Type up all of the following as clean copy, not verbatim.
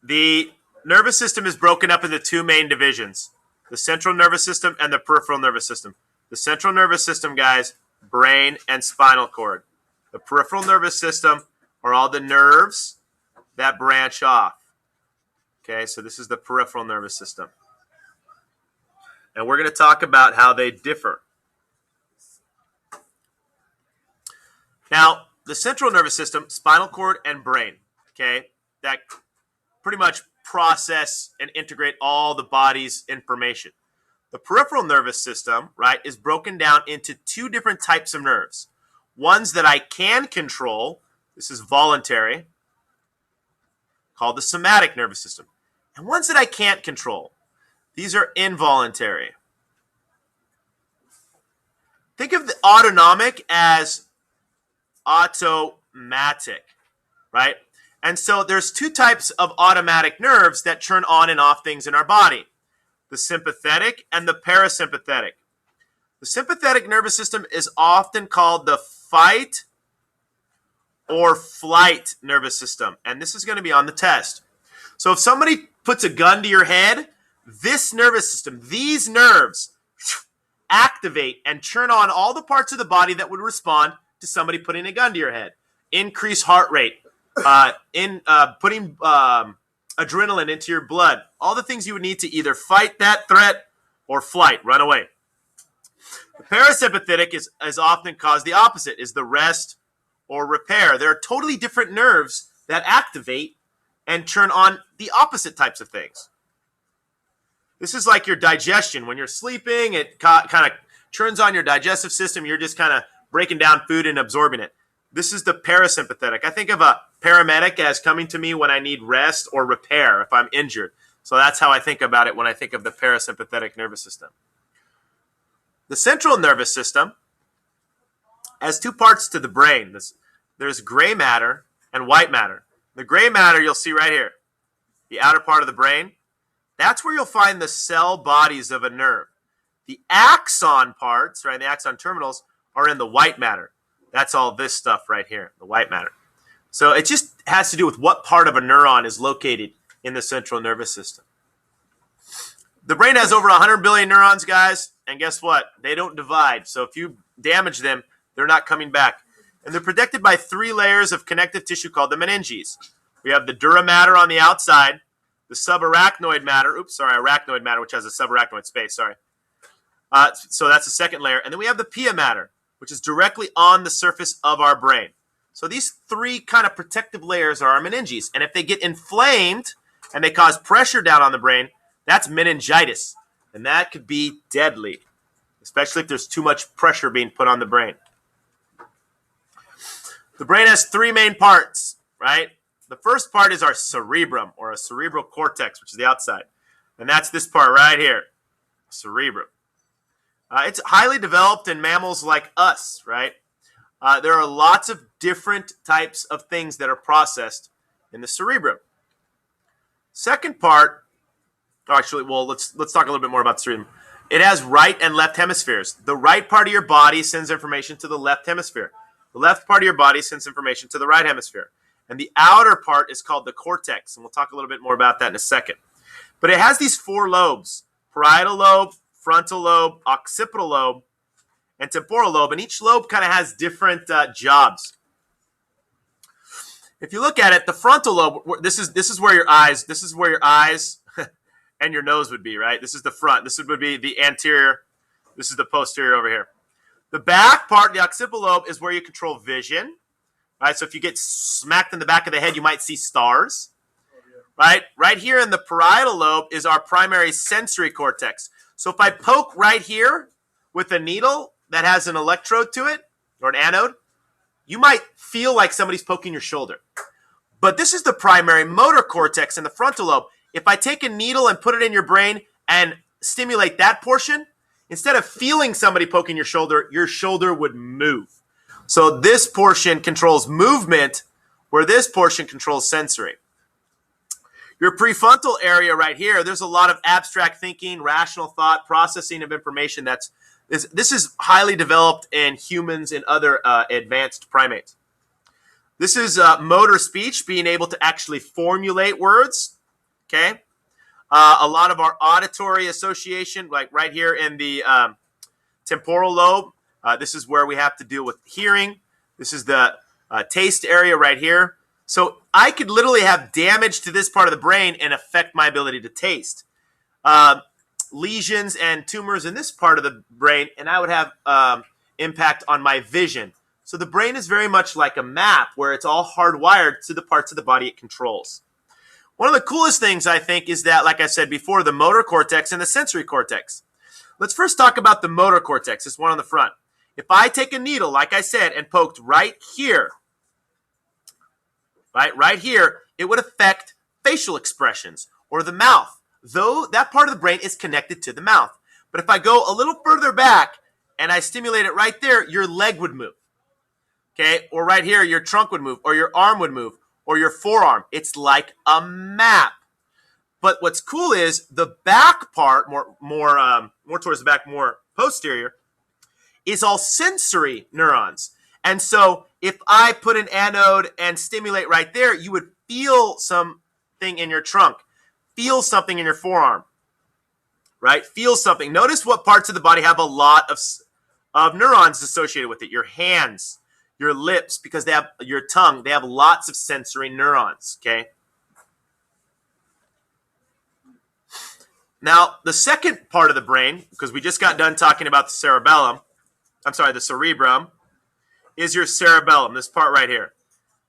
The nervous system is broken up into two main divisions, the central nervous system and the peripheral nervous system. The central nervous system, guys, brain and spinal cord. The peripheral nervous system are all the nerves that branch off. Okay, so this is the peripheral nervous system. And we're going to talk about how they differ. Now, the central nervous system, spinal cord and brain, okay, that pretty much process and integrate all the body's information. The peripheral nervous system, right, is broken down into two different types of nerves. Ones that I can control, this is voluntary, called the somatic nervous system. And ones that I can't control, these are involuntary. Think of the autonomic as automatic, right? And so there's two types of automatic nerves that turn on and off things in our body, the sympathetic and the parasympathetic. The sympathetic nervous system is often called the fight or flight nervous system, and this is going to be on the test. So if somebody puts a gun to your head, this nervous system, these nerves, activate and turn on all the parts of the body that would respond to somebody putting a gun to your head. Increase heart rate, putting adrenaline into your blood, all the things you would need to either fight that threat or flight, run away. The parasympathetic is often caused the opposite, is the rest or repair. There are totally different nerves that activate and turn on the opposite types of things. This is like your digestion. When you're sleeping, it kind of turns on your digestive system. You're just kind of breaking down food and absorbing it. This is the parasympathetic. I think of a paramedic as coming to me when I need rest or repair if I'm injured. So that's how I think about it when I think of the parasympathetic nervous system. The central nervous system has two parts to the brain. There's gray matter and white matter. The gray matter you'll see right here, the outer part of the brain. That's where you'll find the cell bodies of a nerve. The axon parts, right, the axon terminals, are in the white matter. That's all this stuff right here, the white matter. So it just has to do with what part of a neuron is located in the central nervous system. The brain has over 100 billion neurons, guys, and guess what? They don't divide. So if you damage them, they're not coming back. And they're protected by three layers of connective tissue called the meninges. We have the dura mater on the outside, the subarachnoid matter, arachnoid matter, which has a subarachnoid space, so that's the second layer. And then we have the pia mater, which is directly on the surface of our brain. So these three kind of protective layers are our meninges. And if they get inflamed and they cause pressure down on the brain, that's meningitis. And that could be deadly, especially if there's too much pressure being put on the brain. The brain has three main parts, right? The first part is our cerebrum, or a cerebral cortex, which is the outside. And that's this part right here, cerebrum. It's highly developed in mammals like us, right? There are lots of different types of things that are processed in the cerebrum. Second part, let's talk a little bit more about the cerebrum. It has right and left hemispheres. The right part of your body sends information to the left hemisphere. The left part of your body sends information to the right hemisphere. And the outer part is called the cortex, and we'll talk a little bit more about that in a second. But it has these four lobes: parietal lobe, frontal lobe, occipital lobe, and temporal lobe. And each lobe kind of has different jobs. If you look at it, the frontal lobe, this is where your eyes and your nose would be, right? This is the front. This would be the anterior. This is the posterior over here. The back part, the occipital lobe, is where you control vision. Right, so if you get smacked in the back of the head, you might see stars. Right? Right here in the parietal lobe is our primary sensory cortex. So if I poke right here with a needle that has an electrode to it, or an anode, you might feel like somebody's poking your shoulder. But this is the primary motor cortex in the frontal lobe. If I take a needle and put it in your brain and stimulate that portion, instead of feeling somebody poking your shoulder would move. So this portion controls movement, where this portion controls sensory. Your prefrontal area right here, there's a lot of abstract thinking, rational thought, processing of information. This is highly developed in humans and other advanced primates. This is motor speech, being able to actually formulate words. Okay. A lot of our auditory association, like right here in the temporal lobe, this is where we have to deal with hearing. This is the taste area right here. So I could literally have damage to this part of the brain and affect my ability to taste. Lesions and tumors in this part of the brain, and I would have impact on my vision. So the brain is very much like a map where it's all hardwired to the parts of the body it controls. One of the coolest things, I think, is that, like I said before, the motor cortex and the sensory cortex. Let's first talk about the motor cortex, this one on the front. If I take a needle, like I said, and poked right here, right here, it would affect facial expressions or the mouth, though that part of the brain is connected to the mouth. But if I go a little further back and I stimulate it right there, your leg would move. Okay, or right here, your trunk would move, or your arm would move, or your forearm. It's like a map. But what's cool is the back part, more towards the back, more posterior, is all sensory neurons. And so if I put an anode and stimulate right there, you would feel something in your trunk, feel something in your forearm, right? Feel something. Notice what parts of the body have a lot of neurons associated with it. Your hands, your lips, because they have your tongue, they have lots of sensory neurons, okay? Now, the second part of the brain, because we just got done talking about the cerebellum, the cerebrum, is your cerebellum, this part right here.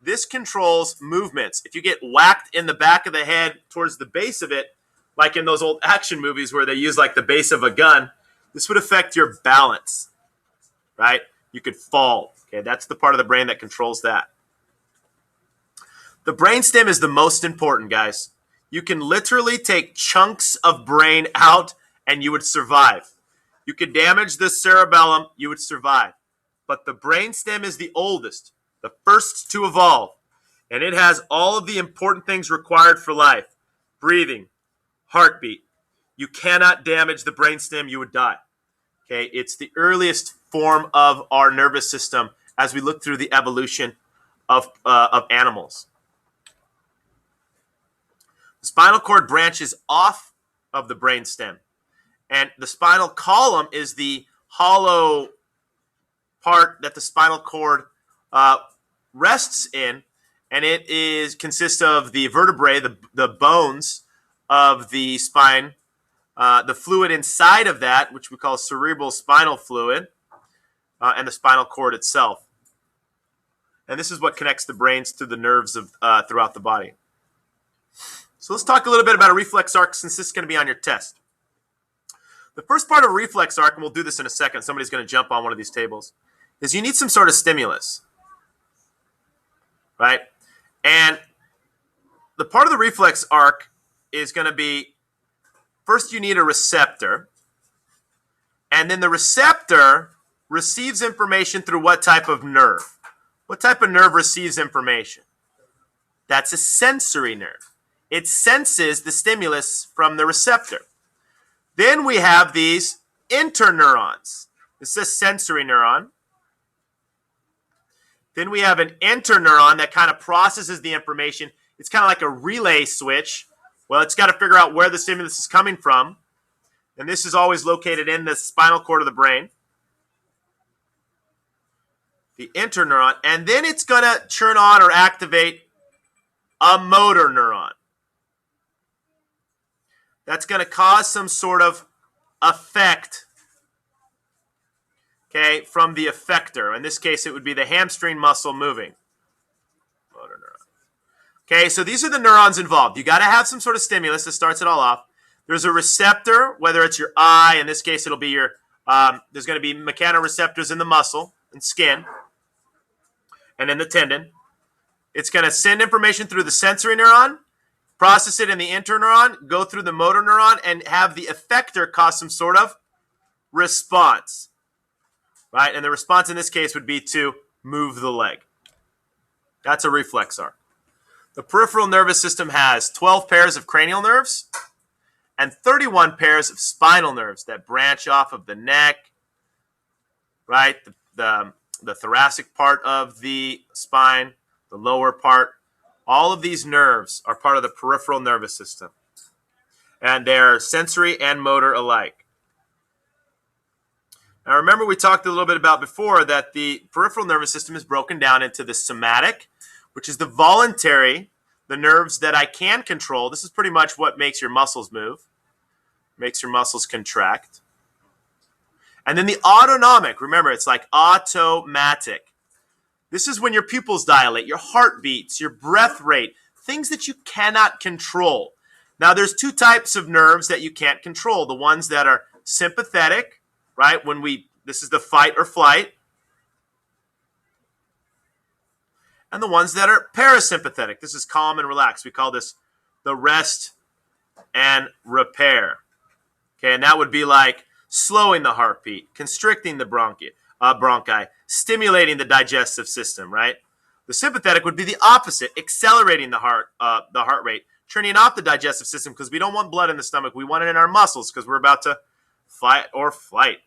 This controls movements. If you get whacked in the back of the head towards the base of it, like in those old action movies where they use like the base of a gun, this would affect your balance, right? You could fall. Okay, that's the part of the brain that controls that. The brainstem is the most important, guys. You can literally take chunks of brain out and you would survive. You could damage the cerebellum, you would survive. But the brainstem is the oldest, the first to evolve. And it has all of the important things required for life. Breathing, heartbeat. You cannot damage the brainstem, you would die. Okay, it's the earliest form of our nervous system as we look through the evolution of animals. The spinal cord branches off of the brainstem, and the spinal column is the hollow part that the spinal cord rests in, and it consists of the vertebrae, the bones of the spine, the fluid inside of that, which we call cerebral spinal fluid, and the spinal cord itself. And this is what connects the brains to the nerves of throughout the body. So let's talk a little bit about a reflex arc, since this is going to be on your test. The first part of a reflex arc, and we'll do this in a second, somebody's going to jump on one of these tables, is you need some sort of stimulus, right? And the part of the reflex arc is going to be, first you need a receptor, and then the receptor receives information through what type of nerve? What type of nerve receives information? That's a sensory nerve. It senses the stimulus from the receptor. Then we have these interneurons. This is a sensory neuron. Then we have an interneuron that kind of processes the information. It's kind of like a relay switch. Well, it's got to figure out where the stimulus is coming from. And this is always located in the spinal cord of the brain. The interneuron. And then it's going to turn on or activate a motor neuron. That's going to cause some sort of effect, okay, from the effector. In this case, it would be the hamstring muscle moving. Motor neuron. Okay, so these are the neurons involved. You got to have some sort of stimulus that starts it all off. There's a receptor, whether it's your eye. In this case, it'll be your, there's going to be mechanoreceptors in the muscle and skin and in the tendon. It's going to send information through the sensory neuron, process it in the interneuron, go through the motor neuron, and have the effector cause some sort of response, right? And the response in this case would be to move the leg. That's a reflex arc. The peripheral nervous system has 12 pairs of cranial nerves and 31 pairs of spinal nerves that branch off of the neck, right? The thoracic part of the spine, the lower part. All of these nerves are part of the peripheral nervous system. And they're sensory and motor alike. Now remember we talked a little bit about before that the peripheral nervous system is broken down into the somatic, which is the voluntary, the nerves that I can control. This is pretty much what makes your muscles move, makes your muscles contract. And then the autonomic, remember it's like automatic. This is when your pupils dilate, your heart beats, your breath rate, things that you cannot control. Now there's two types of nerves that you can't control. The ones that are sympathetic, right? This is the fight or flight. And the ones that are parasympathetic. This is calm and relaxed. We call this the rest and repair. Okay, and that would be like slowing the heartbeat, constricting the bronchi, stimulating the digestive system, right? The sympathetic would be the opposite, accelerating the heart rate, turning off the digestive system because we don't want blood in the stomach. We want it in our muscles because we're about to fight or flight.